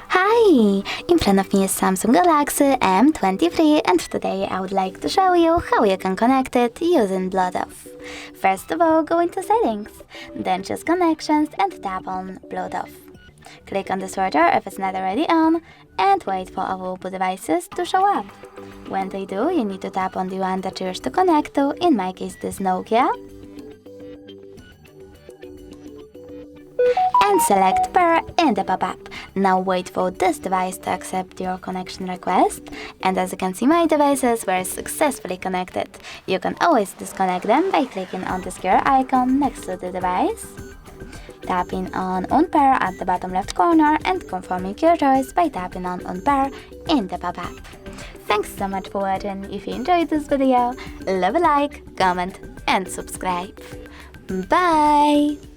Hi! In front of me is Samsung Galaxy M23 and today I would like to show you how you can connect it using Bluetooth. First of all, go into Settings, then choose Connections and tap on Bluetooth. Click on the switcher if it's not already on and wait for available devices to show up. When they do, you need to tap on the one that you wish to connect to, in my case this Nokia, and select Pair in the pop-up. Now wait for this device to accept your connection request, and as you can see, my devices were successfully connected. You can always disconnect them by clicking on the square icon next to the device, tapping on Unpair at the bottom left corner, and confirming your choice by tapping on Unpair in the pop-up. Thanks so much for watching. If you enjoyed this video, leave a like, comment and subscribe. Bye!